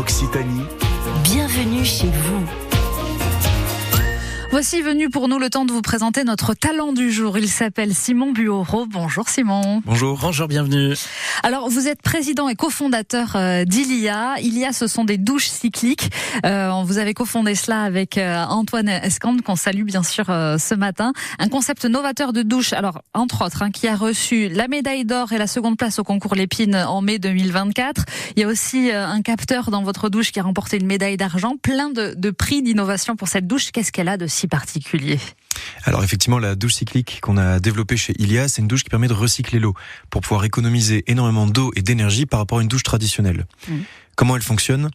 Occitanie. Bienvenue chez vous. Voici venu pour nous le temps de vous présenter notre talent du jour. Il s'appelle Simon Buoreau. Bonjour Simon. Bonjour. Bonjour, bienvenue. Alors vous êtes président et cofondateur d'Ilia. Ilia, ce sont des douches cycliques. Vous avez cofondé cela avec Antoine Escande, qu'on salue bien sûr ce matin. Un concept novateur de douche, alors entre autres, qui a reçu la médaille d'or et la seconde place au concours Lépine en mai 2024. Il y a aussi un capteur dans votre douche qui a remporté une médaille d'argent. Plein de prix d'innovation pour cette douche. Qu'est-ce qu'elle a de si particulier? Alors effectivement, la douche cyclique qu'on a développée chez Ilia, c'est une douche qui permet de recycler l'eau pour pouvoir économiser énormément d'eau et d'énergie par rapport à une douche traditionnelle. Comment elle fonctionne ?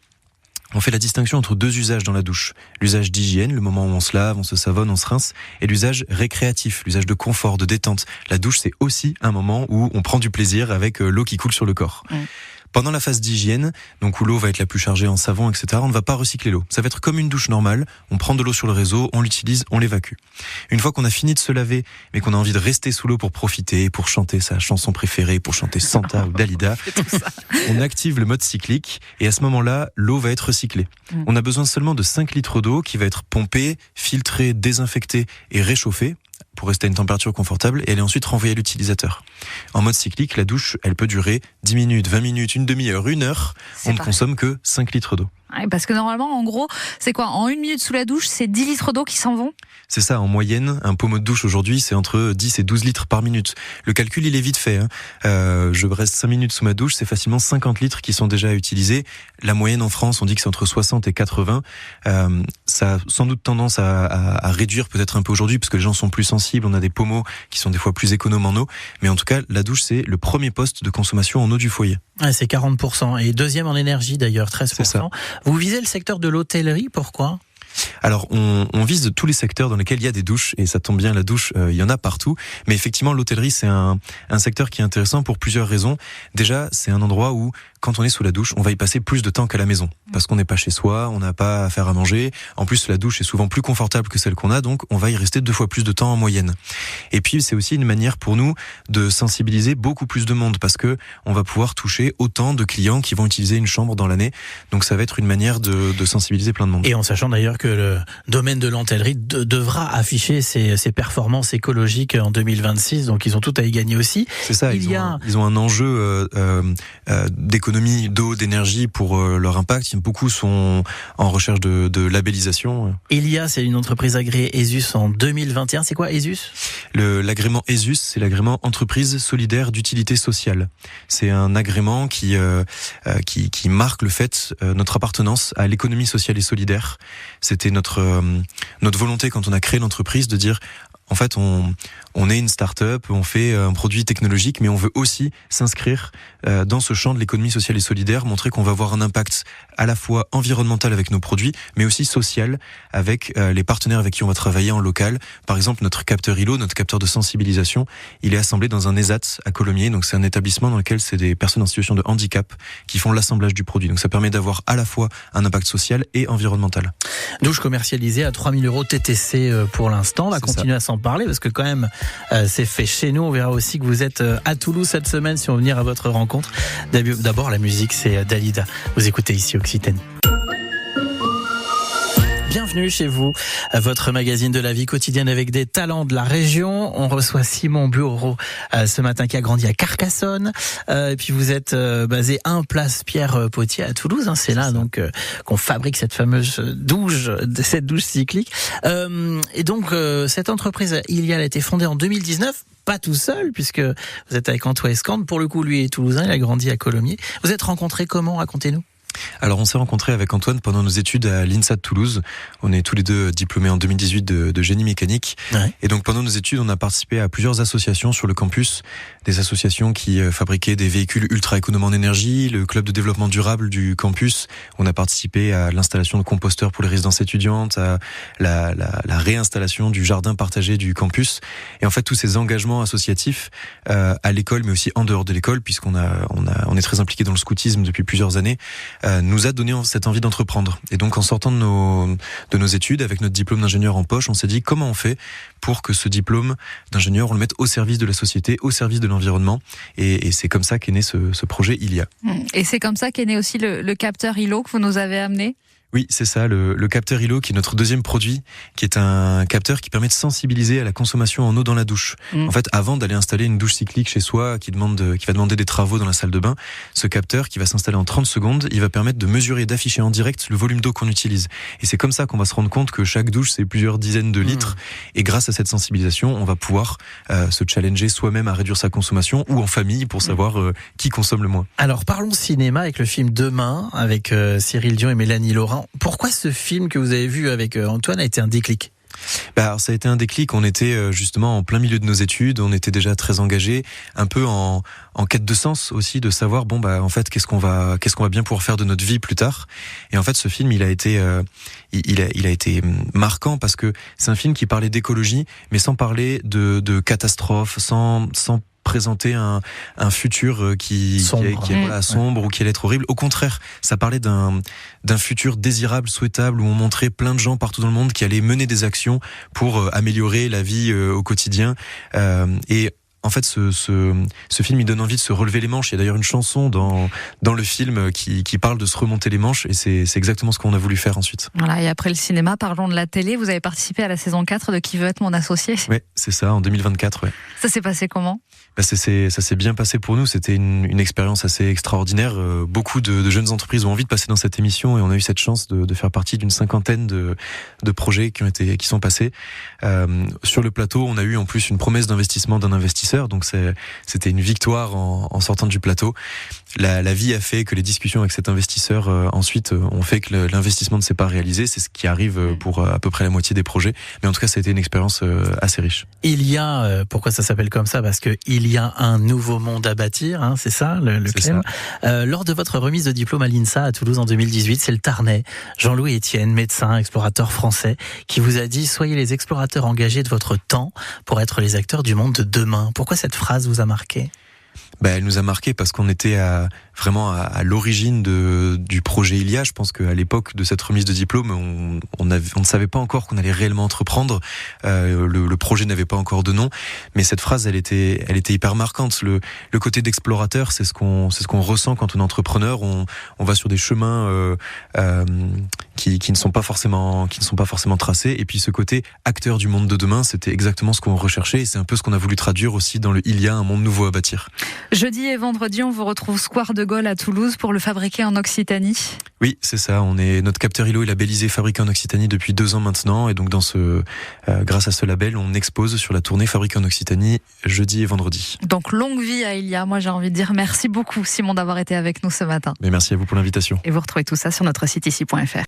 On fait la distinction entre deux usages dans la douche. L'usage d'hygiène, le moment où on se lave, on se savonne, on se rince, et l'usage récréatif, l'usage de confort, de détente. La douche, c'est aussi un moment où on prend du plaisir avec l'eau qui coule sur le corps. Pendant la phase d'hygiène, donc où l'eau va être la plus chargée en savon, etc., on ne va pas recycler l'eau. Ça va être comme une douche normale. On prend de l'eau sur le réseau, on l'utilise, on l'évacue. Une fois qu'on a fini de se laver, mais qu'on a envie de rester sous l'eau pour profiter, pour chanter sa chanson préférée, pour chanter Santa ou Dalida, on active le mode cyclique et à ce moment-là, l'eau va être recyclée. On a besoin seulement de 5 litres d'eau qui va être pompée, filtrée, désinfectée et réchauffée pour rester à une température confortable, et elle est ensuite renvoyée à l'utilisateur. En mode cyclique, la douche, elle peut durer 10 minutes, 20 minutes, une demi-heure, une heure. On ne consomme que 5 litres d'eau. Ouais, parce que normalement, en gros, c'est quoi? En 1 minute sous la douche, c'est 10 litres d'eau qui s'en vont? C'est ça, en moyenne, un pommeau de douche aujourd'hui, c'est entre 10 et 12 litres par minute. Le calcul, il est vite fait. Je reste 5 minutes sous ma douche, c'est facilement 50 litres qui sont déjà utilisés. La moyenne en France, on dit que c'est entre 60 et 80. Ça a sans doute tendance à réduire peut-être un peu aujourd'hui, parce que les gens sont plus sensibles, on a des pommeaux qui sont des fois plus économes en eau. Mais en tout cas, la douche, c'est le premier poste de consommation en eau du foyer. Ouais, c'est 40%. Et deuxième en énergie d'ailleurs, 13%. C'est ça. Vous visez le secteur de l'hôtellerie, pourquoi ? Alors, on vise tous les secteurs dans lesquels il y a des douches, et ça tombe bien, la douche, il y en a partout. Mais effectivement, l'hôtellerie, c'est un secteur qui est intéressant pour plusieurs raisons. Déjà, c'est un endroit où, quand on est sous la douche, on va y passer plus de temps qu'à la maison. Parce qu'on n'est pas chez soi, on n'a pas à faire à manger. En plus, la douche est souvent plus confortable que celle qu'on a, donc on va y rester 2 fois plus de temps en moyenne. Et puis, c'est aussi une manière pour nous de sensibiliser beaucoup plus de monde, parce que on va pouvoir toucher autant de clients qui vont utiliser une chambre dans l'année. Donc, ça va être une manière de sensibiliser plein de monde. Et en sachant d'ailleurs que le domaine de l'hôtellerie devra afficher ses performances écologiques en 2026, donc ils ont tout à y gagner aussi. C'est ça, ils ont un enjeu d'économie d'eau, d'énergie pour leur impact. Beaucoup sont en recherche de labellisation. Ilia, c'est une entreprise agréée ESUS en 2021. C'est quoi ESUS ? L'agrément ESUS, c'est l'agrément entreprise solidaire d'utilité sociale. C'est un agrément qui marque le fait, notre appartenance à l'économie sociale et solidaire. C'était notre volonté quand on a créé l'entreprise de dire, en fait, on est une start-up, on fait un produit technologique, mais on veut aussi s'inscrire dans ce champ de l'économie sociale et solidaire, montrer qu'on va avoir un impact à la fois environnemental avec nos produits, mais aussi social avec les partenaires avec qui on va travailler en local. Par exemple, notre capteur ILO, notre capteur de sensibilisation, il est assemblé dans un ESAT à Colomiers, donc c'est un établissement dans lequel c'est des personnes en situation de handicap qui font l'assemblage du produit. Donc ça permet d'avoir à la fois un impact social et environnemental. Douche commercialisée à 3 000 € TTC pour l'instant. On va continuer à s'en parler parce que quand même c'est fait chez nous. On verra aussi que vous êtes à Toulouse cette semaine si on veut venir à votre rencontre. D'abord la musique, c'est Dalida. Vous écoutez ici Occitanie. Bienvenue chez vous, votre magazine de la vie quotidienne avec des talents de la région. On reçoit Simon Buoreau ce matin qui a grandi à Carcassonne. Et puis vous êtes basé 1 place Pierre Potier à Toulouse. C'est là donc qu'on fabrique cette fameuse douche cyclique. Et donc cette entreprise Ilia a été fondée en 2019. Pas tout seul, puisque vous êtes avec Antoine Escande. Pour le coup, lui est toulousain, il a grandi à Colomiers. Vous êtes rencontrés comment ? Racontez-nous. Alors on s'est rencontrés avec Antoine pendant nos études à l'INSA de Toulouse. On est tous les deux diplômés en 2018 de génie mécanique. Ouais. Et donc pendant nos études, on a participé à plusieurs associations sur le campus. Des associations qui fabriquaient des véhicules ultra économes en énergie, le club de développement durable du campus. On a participé à l'installation de composteurs pour les résidences étudiantes, à la réinstallation du jardin partagé du campus. Et en fait, tous ces engagements associatifs à l'école, mais aussi en dehors de l'école, puisqu'on est très impliqué dans le scoutisme depuis plusieurs années, nous a donné cette envie d'entreprendre. Et donc en sortant de nos études, avec notre diplôme d'ingénieur en poche, on s'est dit comment on fait pour que ce diplôme d'ingénieur, on le mette au service de la société, au service de l'environnement. Et c'est comme ça qu'est né ce projet ILIA. Et c'est comme ça qu'est né aussi le capteur ILO que vous nous avez amené ? Oui, c'est ça, le capteur ILO, qui est notre deuxième produit, qui est un capteur qui permet de sensibiliser à la consommation en eau dans la douche. En fait, avant d'aller installer une douche cyclique chez soi, qui va demander des travaux dans la salle de bain, ce capteur qui va s'installer en 30 secondes, il va permettre de mesurer et d'afficher en direct le volume d'eau qu'on utilise. Et c'est comme ça qu'on va se rendre compte que chaque douche, c'est plusieurs dizaines de litres. Et grâce à cette sensibilisation, on va pouvoir se challenger soi-même à réduire sa consommation, ou en famille pour savoir qui consomme le moins. Alors parlons cinéma avec le film Demain, avec Cyril Dion et Mélanie Laurent. Pourquoi ce film que vous avez vu avec Antoine a été un déclic ? Alors, ça a été un déclic. On était justement en plein milieu de nos études. On était déjà très engagés, un peu en quête de sens aussi, de savoir en fait qu'est-ce qu'on va bien pouvoir faire de notre vie plus tard. Et en fait, ce film, il a été marquant parce que c'est un film qui parlait d'écologie, mais sans parler de catastrophe, sans présenter un futur qui est sombre ou qui allait être horrible. Au contraire, ça parlait d'un futur désirable, souhaitable, où on montrait plein de gens partout dans le monde qui allaient mener des actions pour améliorer la vie au quotidien. Et en fait, ce film, il donne envie de se relever les manches. Il y a d'ailleurs une chanson dans le film qui parle de se remonter les manches, et c'est exactement ce qu'on a voulu faire ensuite. Voilà, et après le cinéma, parlons de la télé. Vous avez participé à la saison 4 de Qui veut être mon associé ? Oui, c'est ça, en 2024. Ouais. Ça s'est passé comment ? Ça s'est bien passé pour nous. C'était une expérience assez extraordinaire. Beaucoup de jeunes entreprises ont envie de passer dans cette émission, et on a eu cette chance de faire partie d'une 50aine de projets qui sont passés. Sur le plateau, on a eu en plus une promesse d'investissement d'un investisseur, donc c'était une victoire en sortant du plateau. La vie a fait que les discussions avec cet investisseur ensuite ont fait que l'investissement ne s'est pas réalisé. C'est ce qui arrive pour à peu près la moitié des projets, mais en tout cas ça a été une expérience assez riche. Il y a, pourquoi ça s'appelle comme ça ? Parce que il y a un nouveau monde à bâtir, hein, c'est ça le claim. Lors de votre remise de diplôme à l'INSA à Toulouse en 2018, c'est le Tarnais, Jean-Louis Etienne, médecin, explorateur français, qui vous a dit « Soyez les explorateurs engagés de votre temps pour être les acteurs du monde de demain ». Pourquoi cette phrase vous a marqué ? Elle nous a marqué parce qu'on était vraiment à l'origine du projet ILIA. Je pense qu'à l'époque de cette remise de diplôme, on ne savait pas encore qu'on allait réellement entreprendre. Le projet n'avait pas encore de nom, mais cette phrase, elle était hyper marquante. Le côté d'explorateur, c'est ce qu'on ressent quand on est entrepreneur. On va sur des chemins qui ne sont pas forcément tracés. Et puis ce côté acteur du monde de demain, c'était exactement ce qu'on recherchait. Et c'est un peu ce qu'on a voulu traduire aussi dans le ILIA, un monde nouveau à bâtir. Jeudi et vendredi, on vous retrouve Square de Gaulle à Toulouse pour le fabriquer en Occitanie. Oui, c'est ça. Notre capteur ILO est labellisé fabriqué en Occitanie depuis 2 ans maintenant. Et donc grâce à ce label, on expose sur la tournée fabriqué en Occitanie jeudi et vendredi. Donc longue vie à ILIA. Moi, j'ai envie de dire merci beaucoup, Simon, d'avoir été avec nous ce matin. Mais merci à vous pour l'invitation. Et vous retrouvez tout ça sur notre site ici.fr.